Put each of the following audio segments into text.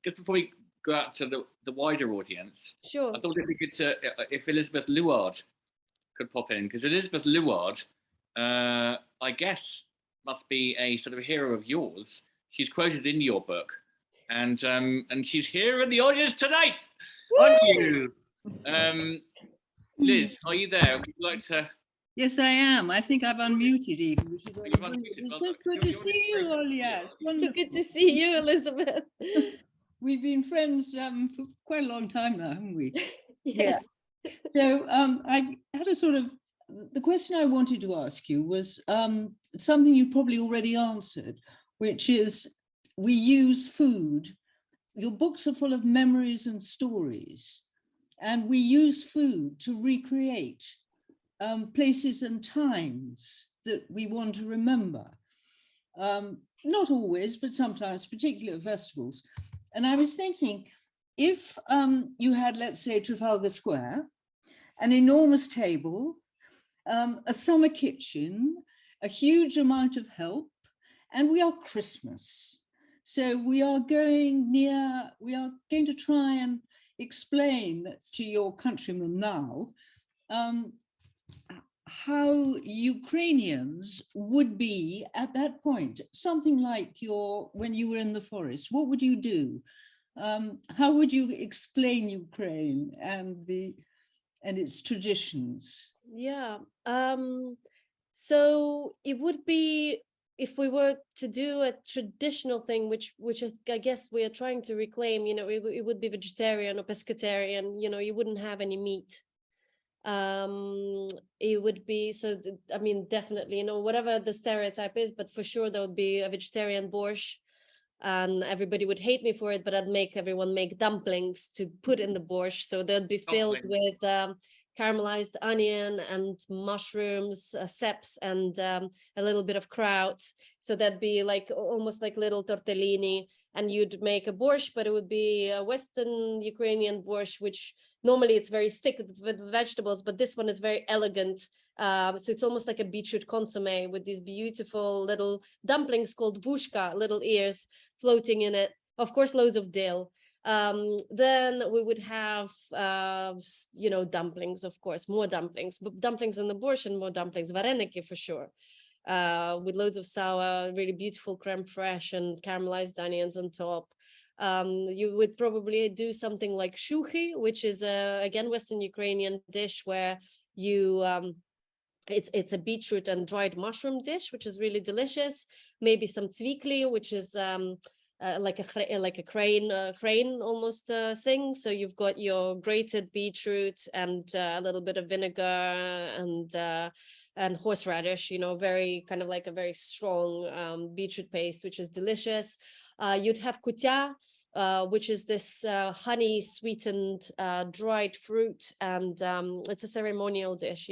just before we go out to the wider audience, Sure. I thought it'd be good to if Elisabeth Luard could pop in, because Elisabeth Luard, I guess, must be a sort of a hero of yours. She's quoted in your book, and she's here in the audience tonight. Aren't you? Liz, are you there? Would you like to? Yes, I am. I think I've unmuted even. Which is It's so good to see you, Olia. It's wonderful. Good to see you, Elisabeth. We've been friends for quite a long time now, haven't we? Yes. Yeah. So I had a sort of, the question I wanted to ask you was something you probably already answered, which is we use food. Your books are full of memories and stories, and we use food to recreate places and times that we want to remember. Not always, but sometimes, particularly at festivals. And I was thinking, if you had, let's say, Trafalgar Square, an enormous table, a summer kitchen, a huge amount of help, and we are Christmas. So we are going to try and explain to your countrymen now how Ukrainians would be at that point, something like when you were in the forest. What would you do? How would you explain Ukraine and its traditions? Yeah. So it would be, if we were to do a traditional thing, which I guess we are trying to reclaim, it would be vegetarian or pescatarian. You wouldn't have any meat. It would be, definitely, whatever the stereotype is, but for sure there would be a vegetarian borscht, and everybody would hate me for it, but I'd make everyone make dumplings to put in the borscht. So they'd be filled with caramelized onion and mushrooms, seps, and a little bit of kraut. So that'd be like almost like little tortellini, and you'd make a borscht, but it would be a Western Ukrainian borscht, which normally it's very thick with vegetables, but this one is very elegant. So it's almost like a beetroot consomme with these beautiful little dumplings called vushka, little ears floating in it. Of course, loads of dill. Then we would have, dumplings, of course, more dumplings, but dumplings in the borscht and more dumplings, vareniki for sure, with loads of sour, really beautiful creme fraiche and caramelized onions on top. You would probably do something like shuhi, which is again Western Ukrainian dish where you it's a beetroot and dried mushroom dish, which is really delicious. Maybe some tzvikli, which is like a crane almost thing. So you've got your grated beetroot and a little bit of vinegar and horseradish, very kind of like a very strong beetroot paste, which is delicious. You'd have kutya, which is this honey sweetened dried fruit, and it's a ceremonial dish,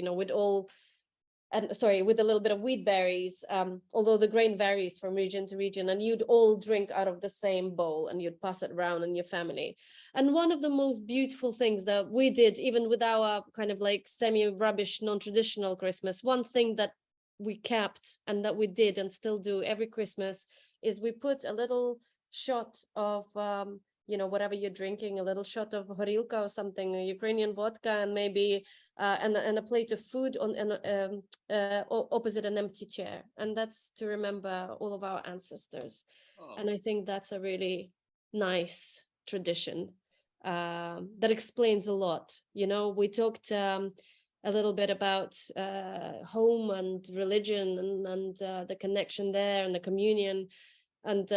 with a little bit of wheat berries, although the grain varies from region to region, and you'd all drink out of the same bowl and you'd pass it around in your family. And one of the most beautiful things that we did, even with our kind of like semi-rubbish, non-traditional Christmas, one thing that we kept and that we did and still do every Christmas is we put a little shot of whatever you're drinking, a little shot of horilka or something, Ukrainian vodka, and maybe and a plate of food on opposite an empty chair, and that's to remember all of our ancestors. And I think that's a really nice tradition that explains a lot. We talked a little bit about home and religion and the connection there and the communion, and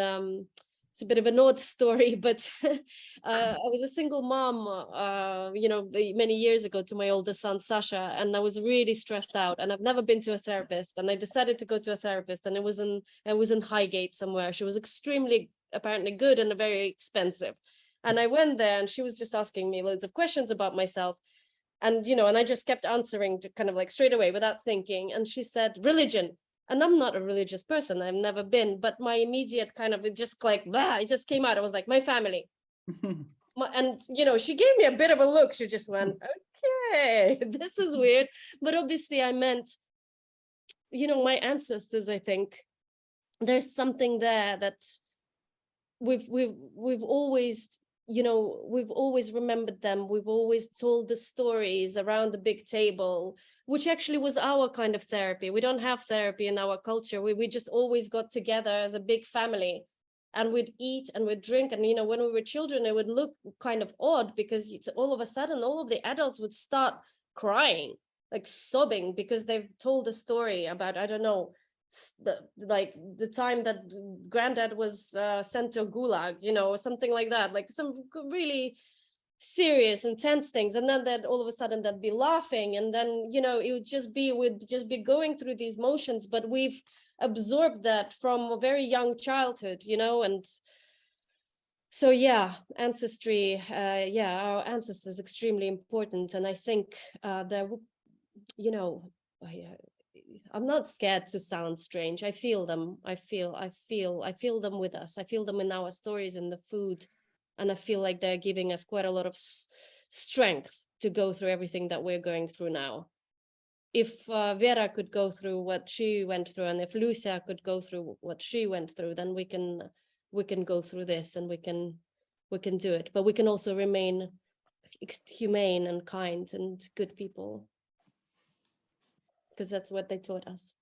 it's a bit of an odd story, but I was a single mom, many years ago to my oldest son, Sasha, and I was really stressed out, and I've never been to a therapist, and I decided to go to a therapist, and it was in Highgate somewhere. She was extremely, apparently good and very expensive. And I went there and she was just asking me loads of questions about myself. And, and I just kept answering kind of like straight away without thinking. And she said, religion. And I'm not a religious person. I've never been, but my immediate kind of, it just like, blah, it just came out. I was like, my family. And, she gave me a bit of a look. She just went, okay, this is weird. But obviously I meant, my ancestors, I think there's something there that we've always, you know, we've always remembered them. We've always told the stories around the big table, which actually was our kind of therapy. We don't have therapy in our culture. We just always got together as a big family, and we'd eat and we'd drink. And, you know, when we were children, it would look kind of odd because it's all of a sudden, all of the adults would start crying, like sobbing, because they've told a story about, I don't know, like the time that granddad was sent to a gulag, you know, or something like that, like some really serious, intense things. And then that all of a sudden they'd be laughing, and then, you know, it would just be, we'd just be going through these motions, but we've absorbed that from a very young childhood, you know. And so yeah, ancestry, yeah, our ancestors extremely important. And I think there, you know, I'm not scared to sound strange. I feel them. I feel them with us. I feel them in our stories, in the food, and I feel like they're giving us quite a lot of strength to go through everything that we're going through now. If Vera could go through what she went through, and if Lucia could go through what she went through, then we can go through this, and we can do it. But we can also remain humane and kind and good people, because that's what they taught us.